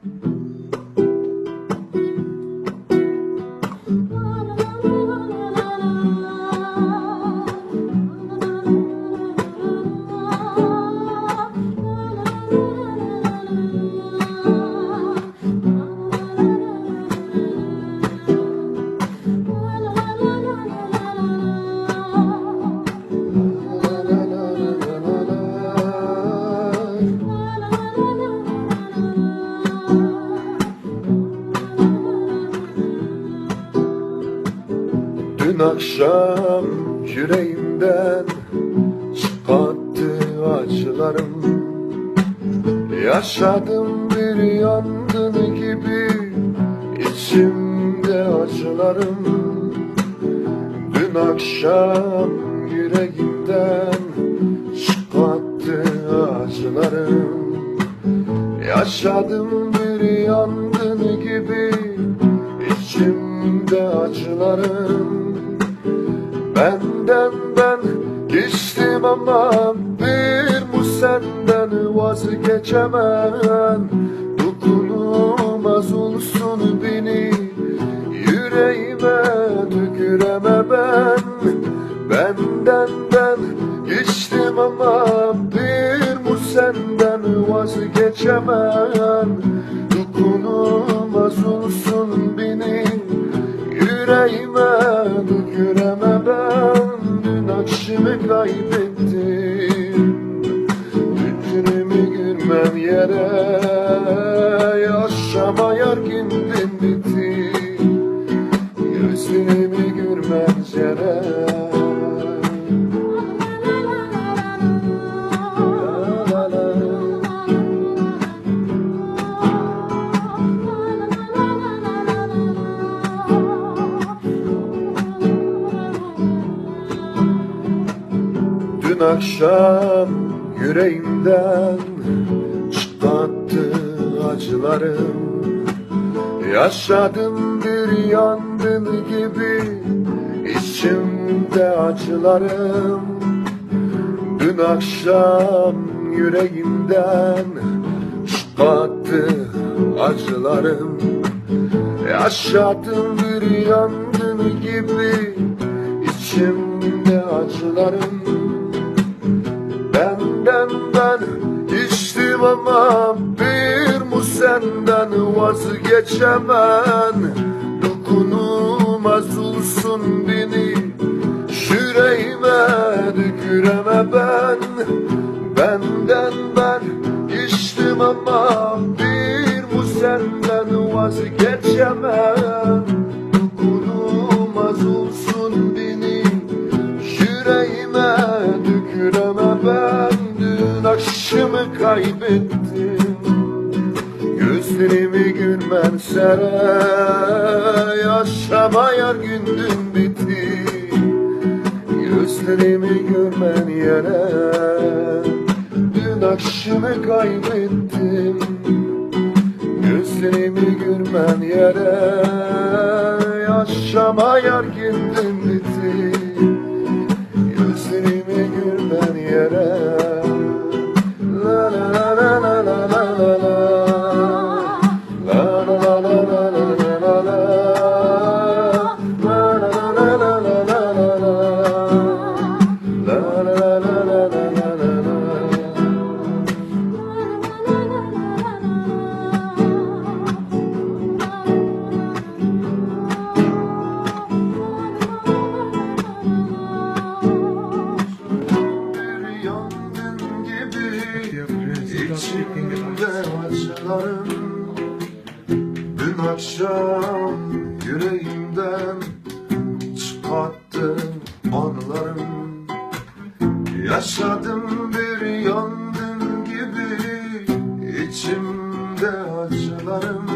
Dün akşam yüreğimden çıkarttı acılarım. Yaşadım bir yangın gibi içimde acılarım. Dün akşam yüreğimden çıkarttı acılarım. Yaşadım bir yangın gibi içimde acılarım. Benden ben geçtim ama bir bu senden vazgeçemem. Dokunulmaz olsun beni yüreğime tüküreme ben. Benden ben geçtim ama bir bu senden vazgeçemem. Dokunulmaz olsun beni yüreğime tüküreme ben. Dün akşamı kaybettim, yüzünü gülmem yere. Yaşama yargındım bitti, gözlerimi görmez yere. Dün akşam yüreğimden çıkarttı acılarım. Yaşadım bir yangın gibi içimde acılarım. Dün akşam yüreğimden çıkarttı acılarım. Yaşadım bir yangın gibi içimde acılarım. Benden ben içtim ama bir bu senden vazgeçemem. Dokunulmaz olsun beni yüreğime tüküreme ben. Benden ben içtim ama bir bu senden vazgeçemem. Dokunulmaz olsun beni yüreğime tüküreme ben. Dün akşamı kaybettim, gözlerimi gülmem sere. Yaşama yargındım bitti, gözlerimi görmen yere. Dün akşamı kaybettim, gözlerimi görmen yere. Yaşama yargındım bitti, gözlerimi görmen yere. La la la la la la la la. İçimde acılarım. Dün akşam yüreğimden çıkarttım anılarım. Yaşadım bir yangın gibi içimde acılarım.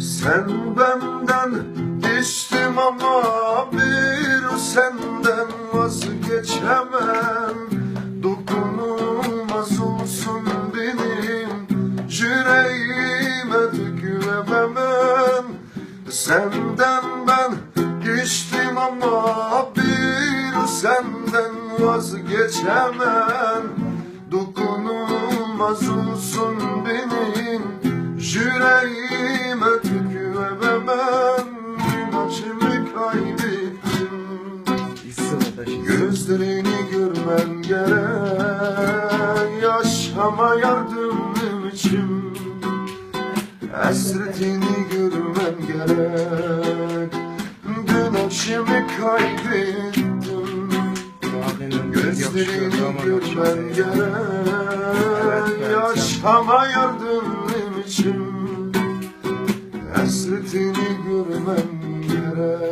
Sen benden geçtim ama bir senden vazgeçemem. Dokunulmaz olsun benim yüreğime tüküremem. Senden ben geçtim ama bir senden vazgeçemem. Dokunulmaz olsun benim görmen gerek. Yaşama yardımım için hasretini görmen gerek. Dün akşamı kaybettim, gözlerini görmen gerek. Yaşama yardımım için hasretini görmen gerek.